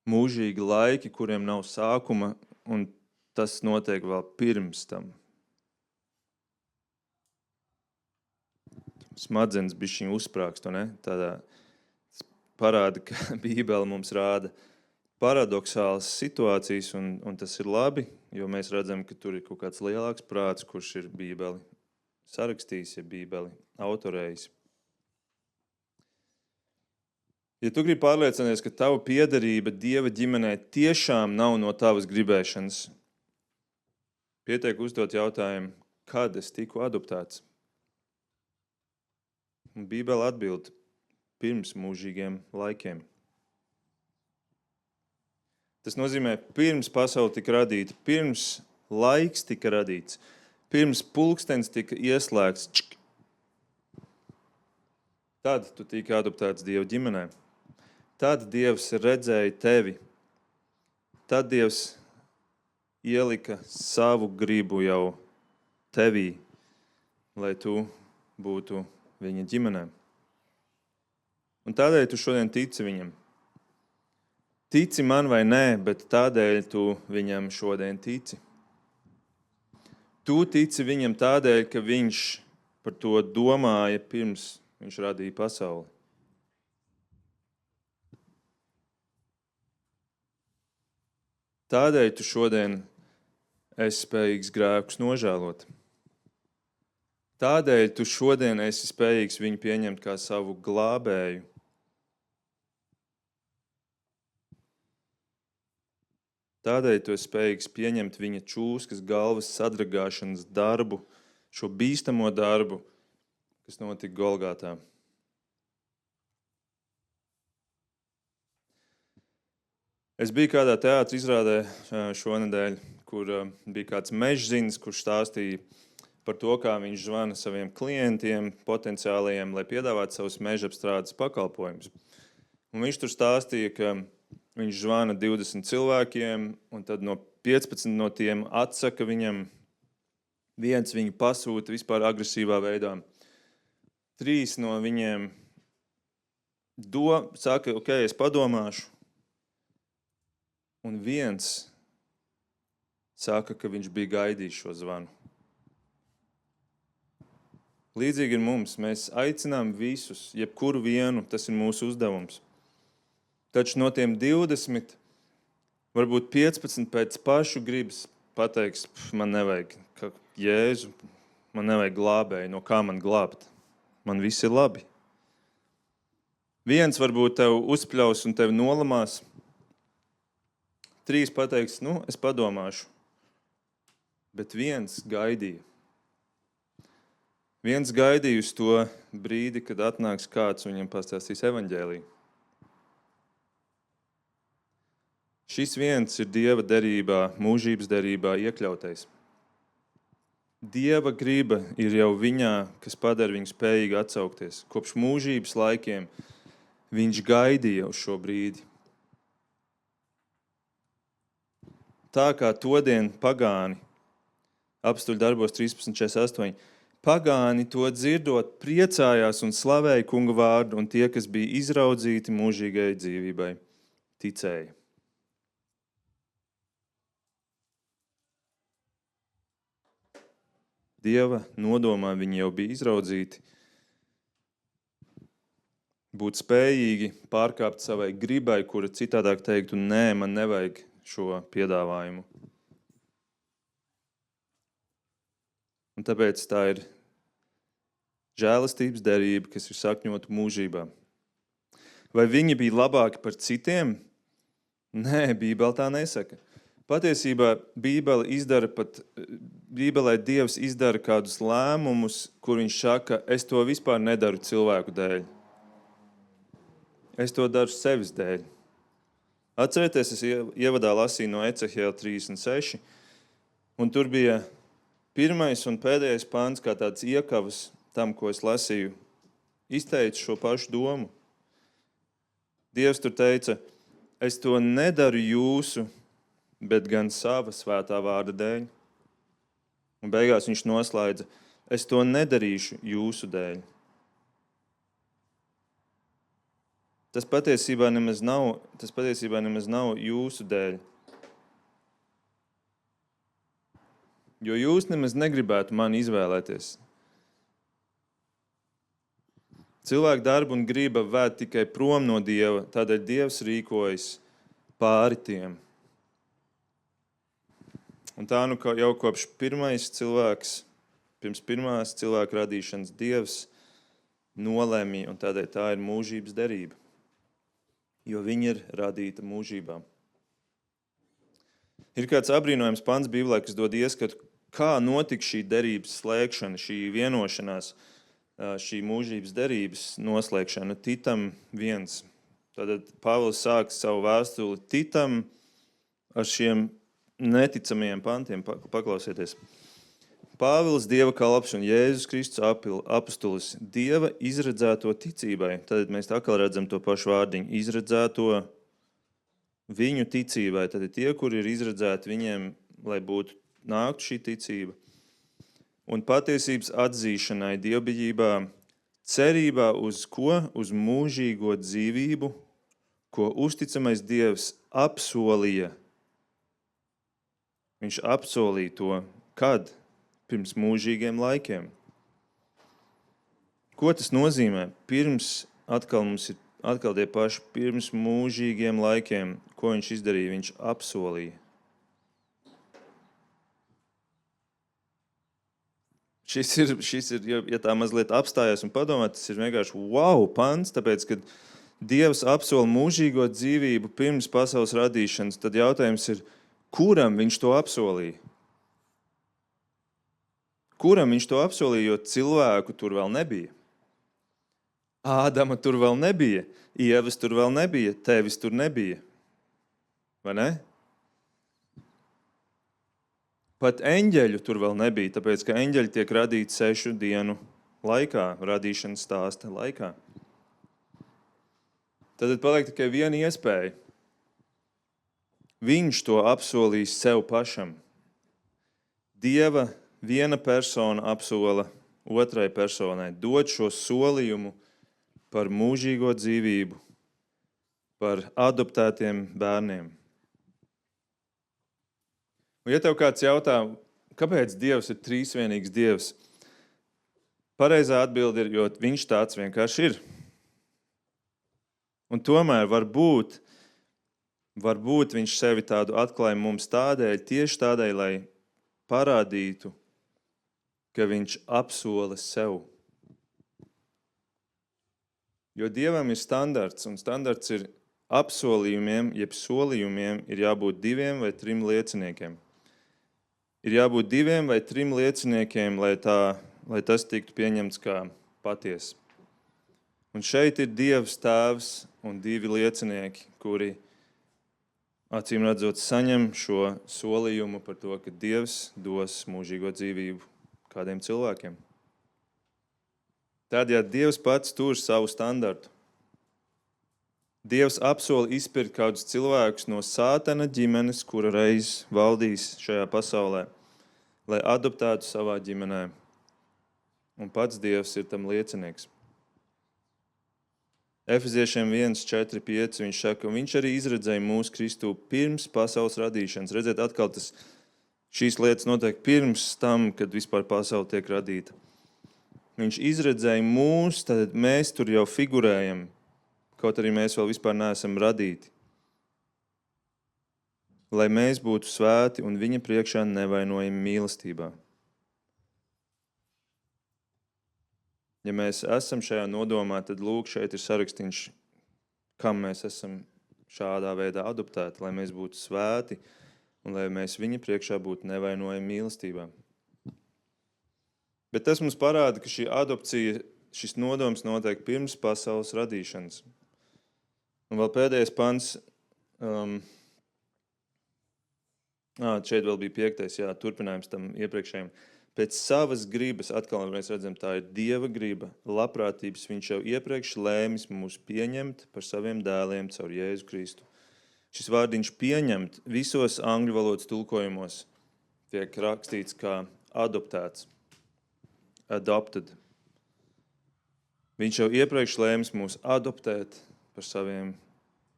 Mūžīgi laiki, kuriem nav sākuma, un tas notiek vēl pirms tam. Smadzenes bišķiņ uzsprākst, ne? Tādā parāda, ka Bībele mums rāda paradoxālas situācijas, un tas ir labi, jo mēs redzam, ka tur ir kaut kāds lielāks prāts, kurš ir Bībeli sarakstījis, ja Bībeli autorējis. Ja tu gribi pārliecināties, ka tava piederība Dieva ģimenē tiešām nav no tavas gribēšanas, pietiek uzdot jautājumu, kad es tiku adoptēts? Un Bībele atbild pirms mūžīgiem laikiem. Tas nozīmē, pirms pasaule tika radīta, pirms laiks tika radīts, pirms pulkstenis tika ieslēgts. Tad tu tika adoptēts Dieva ģimenē. Tad Dievs redzēja tevi. Tad Dievs ielika savu gribu jau tevī, lai tu būtu viņa ģimenē. Un tādēļ tu šodien tici viņam. Tici man vai nē, bet tādēļ tu viņam šodien tici. Tu tici viņam tādēļ, ka viņš par to domāja pirms viņš radīja pasauli. Tādēļ tu šodien esi spējīgs grēkus nožēlot. Tādēļ tu šodien esi spējīgs viņu pieņemt kā savu glābēju. Tādēļ tu esi spējīgs pieņemt viņa čūskas galvas sadragāšanas darbu, šo bīstamo darbu, kas notika Golgātā. Es biju kādā teātra izrādē šonedēļ, kur bija kāds mežzinis, kurš stāstīja par to, kā viņš zvana saviem klientiem, potenciālajiem, lai piedāvātu savus mežapstrādes pakalpojumus. Un viņš tur stāstīja, ka viņš zvana 20 cilvēkiem, un tad no 15 no tiem atsaka viņam, viens viņu pasūta vispār agresīvā veidā. 3 no viņiem saka, ok, es padomāšu. Un viens saka, ka viņš bija gaidījis šo zvanu. Līdzīgi ir mums. Mēs aicinām visus, jebkuru vienu, tas ir mūsu uzdevums. Taču no tiem 20, varbūt 15 pēc pašu gribas pateiks, man nevajag Jēzu, man nevajag glābēju, no kā man glābt. Man viss ir labi. Viens varbūt tev uzpļaus un tevi nolamās. 3 pateiks, es padomāšu. Bet viens gaidīja. Viens gaidīja uz to brīdi, kad atnāks kāds un viņam pastāstīs evaņģēliju. Šis viens ir Dieva derībā, mūžības derībā iekļautais. Dieva griba ir jau viņā, kas padara viņu spējīgi atsaukties. Kopš mūžības laikiem viņš gaidīja uz šo brīdi. Tā kā todien pagāni, apstuļu darbos 13.48, pagāni to dzirdot priecājās un slavēja kunga vārdu, un tie, kas bija izraudzīti mūžīgai dzīvībai, ticēja. Dieva nodomā viņi jau bija izraudzīti, būt spējīgi pārkāpt savai gribai, kura citādāk teiktu, nē, man nevajag šo piedāvājumu. Un tāpēc tā ir žēlastības derība, kas ir sakņota mūžībā. Vai viņi bija labāki par citiem? Nē, Bībele tā nesaka. Patiesībā Bībelē Dievs izdara kādus lēmumus, kur viņš saka, es to vispār nedaru cilvēku dēļ. Es to daru sevis dēļ. Atcerieties, es ievadā lasīju no Ecehēla 36, un tur bija pirmais un pēdējais pants, kā tāds iekavas tam, ko es lasīju, izteica šo pašu domu. Dievs tur teica, es to nedaru jūsu, bet gan sava svētā vārda dēļ. Un beigās viņš noslēdza, es to nedarīšu jūsu dēļ. Tas patiesībā nemaz nav jūsu dēļ. Jo jūs nemaz negribētu mani izvēlēties. Cilvēku darbu un griba vēd tikai prom no Dieva, tādēļ Dievs rīkojas pāri tiem. Un tā jau kopš pirms pirmās cilvēka radīšanas Dievs nolēmīja, un tādēļ tā ir mūžības derība. Jo viņa ir radīta mūžībā. Ir kāds apbrīnojams pants Bībelē, kas dod ieskatu, kā notika šī derības slēgšana, šī vienošanās, šī mūžības derības noslēgšana Titam 1. Tātad Pāvils sāk savu vēstuli Titam ar šiem neticamajiem pantiem. Paklausieties. Pāvils, Dieva kalps un Jēzus Kristus apostolis, Dieva izredzēto ticībai. Tad mēs atkal redzam to pašu vārdiņu, izredzēto viņu ticībai. Tad tie, kuri ir izredzēti viņiem, lai nāktu šī ticība. Un patiesības atzīšanai dievbijībā, cerībā uz ko? Uz mūžīgo dzīvību, ko uzticamais Dievs apsolīja. Viņš apsolīja to, kad? Pirms mūžīgiem laikiem. Ko tas nozīmē? Mums ir atkal tie paši pirms mūžīgiem laikiem. Ko viņš izdarīja? Viņš apsolīja. Šis ir, ja tā mazliet apstājās un padomā, tas ir vienkārši wow pants, tāpēc, kad Dievs apsola mūžīgo dzīvību pirms pasaules radīšanas, tad jautājums ir, kuram viņš to apsolīja? Kuram viņš to apsolīja, jo cilvēku tur vēl nebija? Ādama tur vēl nebija, Ievas tur vēl nebija, tevis tur nebija. vai ne? Pat eņģeļu tur vēl nebija, tāpēc, ka eņģeļi tiek radīti 6 dienu laikā, radīšanas stāsta laikā. Tad paliek tikai viena iespēja. Viņš to apsolīs sev pašam. Dieva viena persona apsola otrai personai, dod šo solījumu par mūžīgo dzīvību, par adoptētiem bērniem. Un ja tev kāds jautā, kāpēc Dievs ir trīsvienīgs Dievs, pareizā atbilde ir, jo viņš tāds vienkārši ir. Un tomēr varbūt viņš sevi tādu atklāja mums tieši tādēļ, lai parādītu, ka viņš apsola sev. Jo Dievam ir standarts, un standarts ir apsolījumiem, jeb solījumiem ir jābūt 2 vai 3 lieciniekiem. Ir jābūt 2 vai 3 lieciniekiem, lai tas tiktu pieņemts kā patiesa. Un šeit ir Dievs Tēvs un 2 liecinieki, kuri acīm redzot saņem šo solījumu par to, ka Dievs dos mūžīgo dzīvību kādiem cilvēkiem. Tad, ja Dievs pats tur savu standartu, Dievs apsola izpirkt kādus cilvēkus no sātana ģimenes, kura reiz valdīs šajā pasaulē, lai adoptētu savā ģimenē. Un pats Dievs ir tam liecinieks. Efeziešiem 1:4-5 viņš saka, viņš arī izredzēja mūsu Kristu pirms pasaules radīšanas. Redziet, atkal šīs lietas notiek pirms tam, kad vispār pasaule tiek radīta. Viņš izredzēja mūs, tad mēs tur jau figurējam, kaut arī mēs vēl vispār neesam radīti. Lai mēs būtu svēti un viņa priekšā nevainojami mīlestībā. Ja mēs esam šajā nodomā, tad lūk, šeit ir sarakstīns, kam mēs esam šādā veidā adoptēti, lai mēs būtu svēti un lai mēs viņa priekšā būtu nevainojami mīlestībā. Bet tas mums parāda, ka šī adopcija, šis nodoms notiek pirms pasaules radīšanas. Un vēl pēdējais pants, šeit vēl bija 5. Turpinājums tam iepriekšējiem. Pēc savas gribas, atkal mēs redzam, tā ir Dieva griba, labprātības, viņš jau iepriekš lēmis mūs pieņemt par saviem dēliem caur Jēzu Kristu. Šis vārdiņš pieņemt visos angļu valodas tulkojumos tiek rakstīts kā adoptēts, adopted. Viņš jau iepriekš lēmis mūs adoptēt par saviem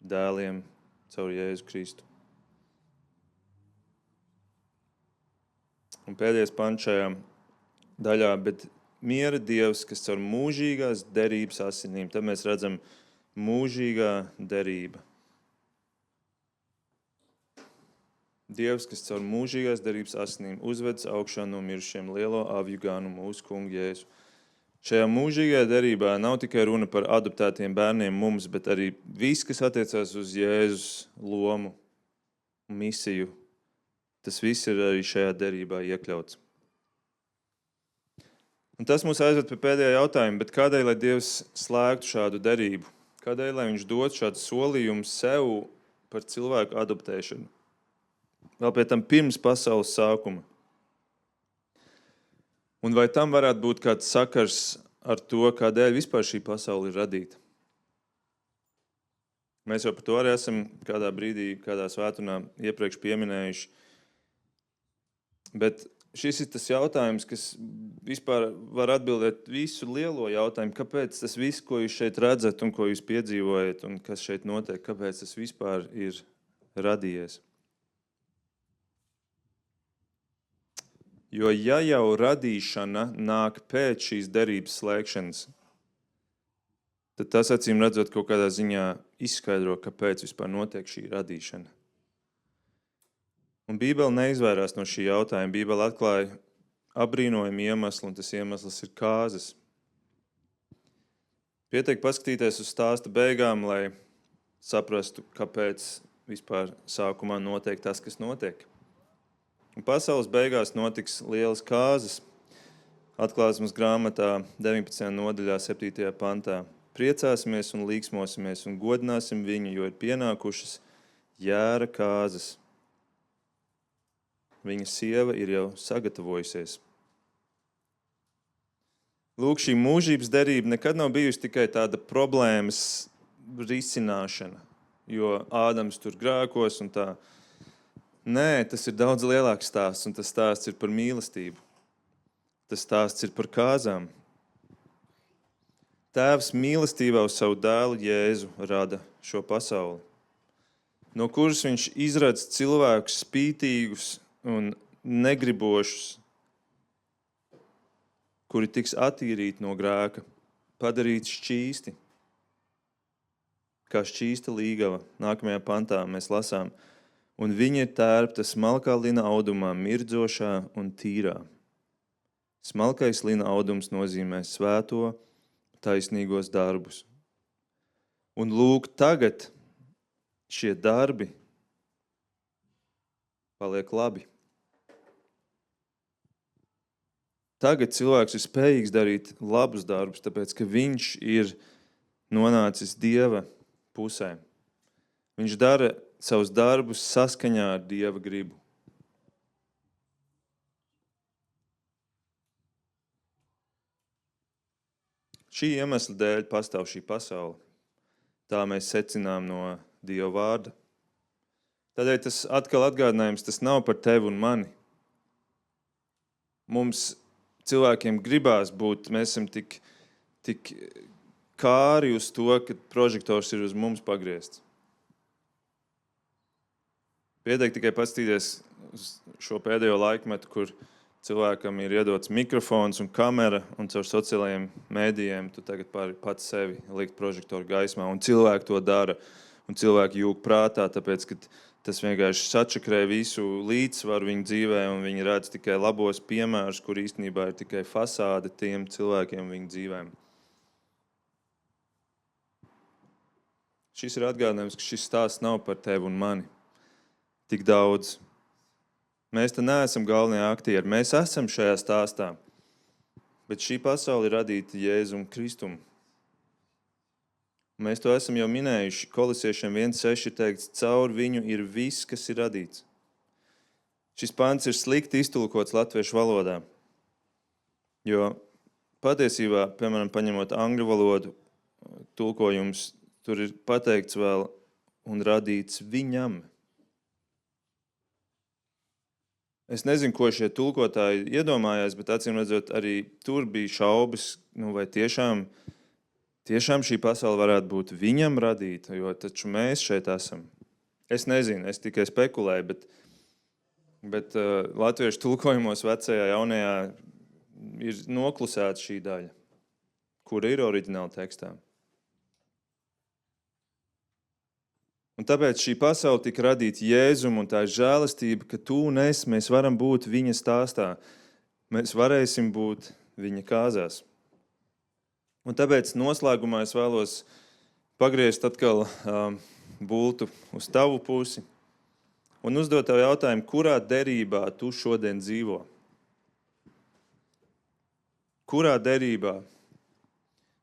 dēliem caur Jēzu Kristu. Un pēdējais pants šajā daļā, bet miera Dievs, kas caur mūžīgās derības asinīm, tad mēs redzam mūžīgā derība. Dievs, kas caur mūžīgās derības asinīm uzvedas augšā no mirušiem lielo avju ganu mūsu kungu Jēzu. Šajā mūžīgajā derībā nav tikai runa par adoptētiem bērniem mums, bet arī viss, kas attiecās uz Jēzus lomu un misiju. Tas viss ir arī šajā derībā iekļauts. Un tas mūs aizved pie pēdējā jautājuma, bet kādēļ, lai Dievs slēgtu šādu derību? Kādēļ, lai viņš dod šādu solījumu sev par cilvēku adoptēšanu? Vēl pie tam pirms pasaules sākuma. Un vai tam varētu būt kāds sakars ar to, kādēļ vispār šī pasaule ir radīta? Mēs jau par to arī esam kādā brīdī, kādā svētdienā iepriekš pieminējuši. Bet šis ir tas jautājums, kas vispār var atbildēt visu lielo jautājumu, kāpēc tas viss, ko jūs šeit redzat un ko jūs piedzīvojat un kas šeit notiek, kāpēc tas vispār ir radījies. Jo ja jau radīšana nāk pēc šīs derības slēgšanas, tad tas acīm redzot kaut kādā ziņā izskaidro, kāpēc vispār notiek šī radīšana. Un Bībele neizvairās no šī jautājuma. Bībele atklāja apbrīnojumu iemeslu, un tas iemesls ir kāzas. Pietiek paskatīties uz stāsta beigām, lai saprastu, kāpēc vispār sākumā notiek tas, kas notiek. Un pasaules beigās notiks lielas kāzas. Atklāsmes grāmatā 19. nodaļā 7. pantā. Priecāsimies un līksmosimies un godināsim viņu, jo ir pienākušas Jēra kāzas. Viņa sieva ir jau sagatavojusies. Lūk, šī mūžības derība nekad nav bijusi tikai tāda problēmas risināšana, jo Ādams tur grēkos un tā. Nē, tas ir daudz lielāks stāsts, un tas stāsts ir par mīlestību. Tas stāsts ir par kāzām. Tēvs mīlestībā uz savu dēlu Jēzu rada šo pasauli, no kuras viņš izradz cilvēkus spītīgus un negribošus, kuri tiks attīrīti no grēka, padarīti šķīsti. Kā šķīsta līgava, nākamajā pantā mēs lasām, un viņa ir tērpta smalkā lina audumā, mirdzošā un tīrā. Smalkais lina audums nozīmē svēto, taisnīgos darbus. Un lūk, tagad šie darbi paliek labi. Tagad cilvēks ir spējīgs darīt labus darbus, tāpēc, ka viņš ir nonācis Dieva pusē. Viņš dara savus darbus saskaņā ar Dieva gribu. Šī iemesla dēļ pastāv šī pasaule. Tā mēs secinām no Dieva vārda. Tādēļ tas atkal atgādinājums, tas nav par tevi un mani. Mums cilvēkiem gribās būt, mēs esam tik kāri uz to, ka prožektors ir uz mums pagriezts. Pietiek tikai paskatīties uz šo pēdējo laikmetu, kur cilvēkam ir iedots mikrofons un kamera, un caur sociālajiem mēdījiem tu tagad pats sevi likt prožektoru gaismā, un cilvēki to dara, un cilvēki jūg prātā, tāpēc, ka tas vienkārši sačakrē visu līdzsvaru viņu dzīvē, un viņi redz tikai labos piemērus, kur īstenībā ir tikai fasāde tiem cilvēkiem viņu dzīvēm. Šis ir atgādinājums, ka šis stāsts nav par tevi un mani. Tik daudz. Mēs te neesam galvenie aktieri. Mēs esam šajā stāstā. Bet šī pasaule ir radīta Jēzum Kristum. Mēs to esam jau minējuši. Kolosiešiem 1.6 teikts, caur viņu ir viss, kas ir radīts. Šis pants ir slikti iztulkots latviešu valodā. Jo patiesībā, piemēram, paņemot angļu valodu, tulkojums, tur ir pateikts vēl un radīts viņam. Es nezinu, ko šie tulkotāji iedomājās, bet acīm redzot, arī tur bija šaubas, vai tiešām šī pasaule varētu būt viņam radīta, jo taču mēs šeit esam. Es nezinu, es tikai spekulēju, bet latviešu tulkojumos vecajā, jaunajā ir noklusēta šī daļa, kura ir oriģināla tekstā. Un tāpēc šī pasaule tika radīta Jēzum, un tā ir žēlastība, ka tu un es, mēs varam būt viņa stāstā. Mēs varēsim būt viņa kāzās. Un tāpēc noslēgumā es vēlos pagriezt atkal bultu uz tavu pusi un uzdot tev jautājumu, kurā derībā tu šodien dzīvo? Kurā derībā?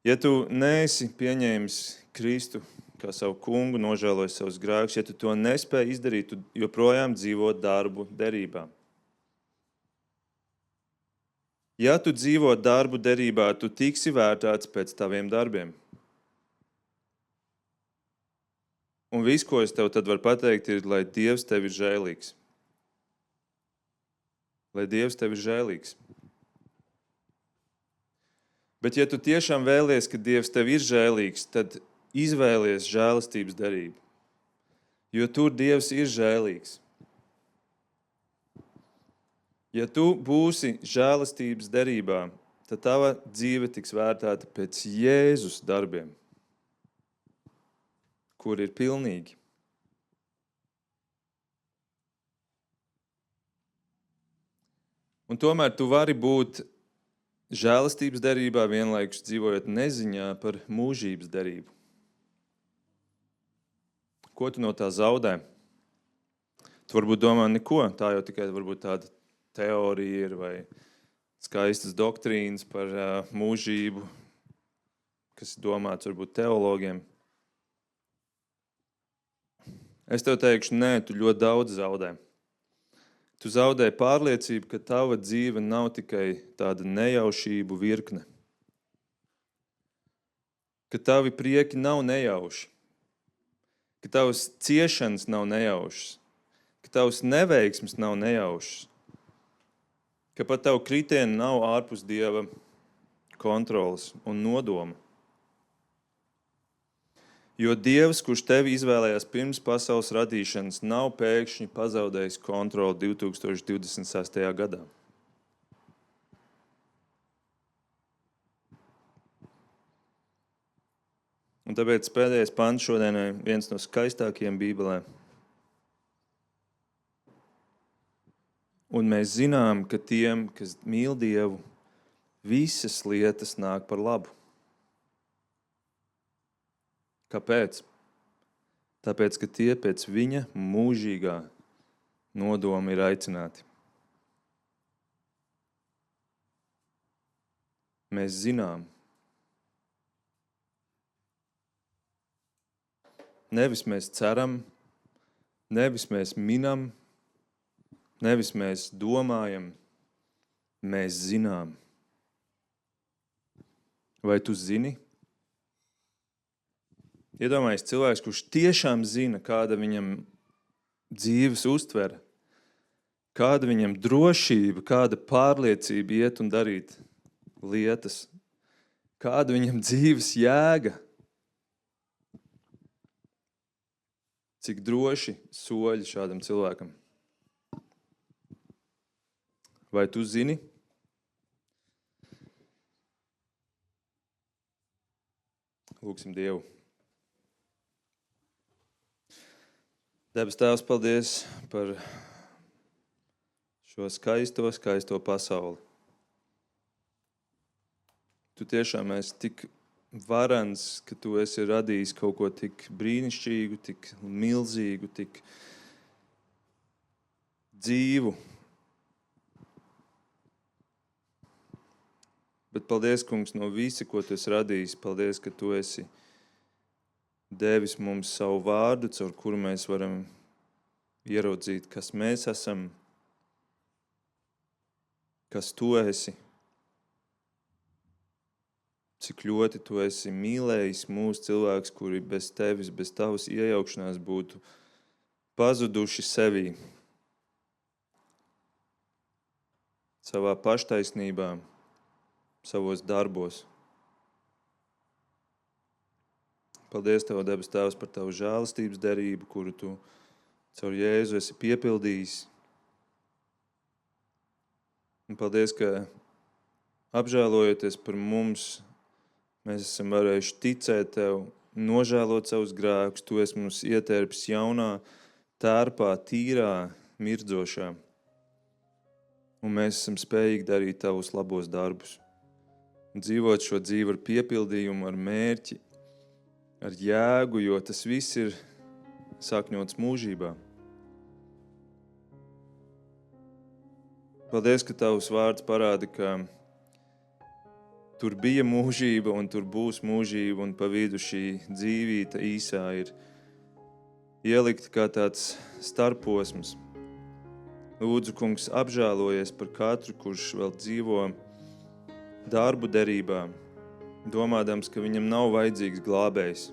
Ja tu neesi pieņēmis Kristu kā savu kungu, nožēlojis savus grēkus, ja tu to nespēji izdarīt, tu joprojām dzīvo darbu derībā. Ja tu dzīvo darbu derībā, tu tiksi vērtēts pēc taviem darbiem. Un viss, ko es tev tad varu pateikt, ir, lai Dievs tev ir žēlīgs. Lai Dievs tev ir žēlīgs. Bet ja tu tiešām vēlies, ka Dievs tev ir žēlīgs, tad izvēlies žēlastības derību, jo tur Dievs ir žēlīgs. Ja tu būsi žēlastības derībā, tad tava dzīve tiks vērtēta pēc Jēzus darbiem, kur ir pilnīgi. Un tomēr tu vari būt žēlastības derībā, vienlaikus dzīvojot neziņā par mūžības derību. Ko tu no tā zaudē? Tu varbūt domā neko, tā jau tikai varbūt tāda teorija ir vai skaistas doktrīnas par mūžību, kas ir domāts varbūt teologiem. Es tev teikšu, nē, tu ļoti daudz zaudē. Tu zaudē pārliecību, ka tava dzīve nav tikai tāda nejaušību virkne. Ka tavi prieki nav nejauši. Ka tavas ciešanas nav nejaušas. Ka tavas neveiksmes nav nejaušas. Ka pat tavu kritieni nav ārpus Dieva kontrolas un nodoma. Jo Dievs, kurš tevi izvēlējās pirms pasaules radīšanas, nav pēkšņi pazaudējis kontroli 2026. gadā. Un tāpēc pēdējais pants šodienai viens no skaistākajiem Bībelē. Un mēs zinām, ka tiem, kas mīl Dievu, visas lietas nāk par labu. Kāpēc? Tāpēc, ka tie pēc viņa mūžīgā nodoma ir aicināti. Mēs zinām. Nevis mēs ceram, nevis mēs minam, nevis mēs domājam, mēs zinām. Vai tu zini? Iedomājies cilvēks, kurš tiešām zina, kāda viņam dzīves uztvere, kāda viņam drošība, kāda pārliecība iet un darīt lietas, kāda viņam dzīves jēga, cik droši soļi šādam cilvēkam. Vai tu zini? Lūksim Dievu. Debes Tēvs, paldies par šo skaisto pasauli. Tu tiešām esi tik varens, ka tu esi radījis kaut ko tik brīnišķīgu, tik milzīgu, tik dzīvu. Bet paldies, Kungs, no visa, ko tu esi radījis. Paldies, ka tu esi devis mums savu vārdu, caur kuru mēs varam ieraudzīt, kas mēs esam, kas tu esi, cik ļoti tu esi mīlējis mūsu cilvēkus, kuri bez tevis, bez tavas iejaukšanās būtu pazuduši sevī, savā paštaisnībā, savos darbos. Paldies Tev, debes Tēvs, par Tavu žēlastības derību, kuru Tu caur Jēzu esi piepildījis. Un paldies, ka apžēlojoties par mums, mēs esam varējuši ticēt Tev, nožēlot savus grēkus. Tu esi mums ietērpis jaunā tērpā, tīrā, mirdzošā. Un mēs esam spējīgi darīt Tavus labos darbus. Dzīvot šo dzīvi ar piepildījumu, ar mērķi, ar jēgu, jo tas viss ir sakņots mūžībā. Paldies, ka Tavs vārds parāda, ka tur bija mūžība un tur būs mūžība, un pa vidu šī dzīvīta īsā ir ielikta kā tāds starposms. Lūdzu, Kungs, apžēlojies par katru, kurš vēl dzīvo darbu derībā, domādams, ka viņam nav vajadzīgs glābējs.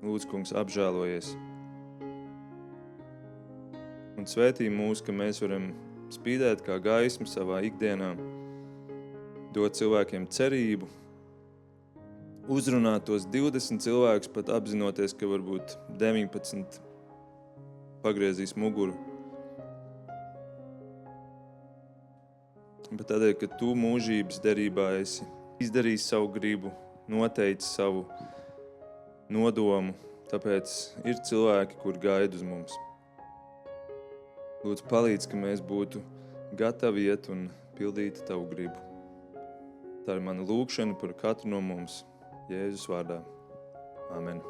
Lūdzu, Kungs, apžēlojies. Un svētī mūs, ka mēs varam spīdēt kā gaisma savā ikdienā, dot cilvēkiem cerību, uzrunāt tos 20 cilvēkus, pat apzinoties, ka varbūt 19 pagriezīs muguru. Bet tādēļ, ka Tu mūžības derībā esi izdarījis savu gribu, noteicis savu nodomu, tāpēc ir cilvēki, kur gaida uz mums. Lūdzu, palīdz, ka mēs būtu gatavi iet un pildīt Tavu gribu. Tā ir mana lūgšana par katru no mums. Jēzus vārdā. Amen.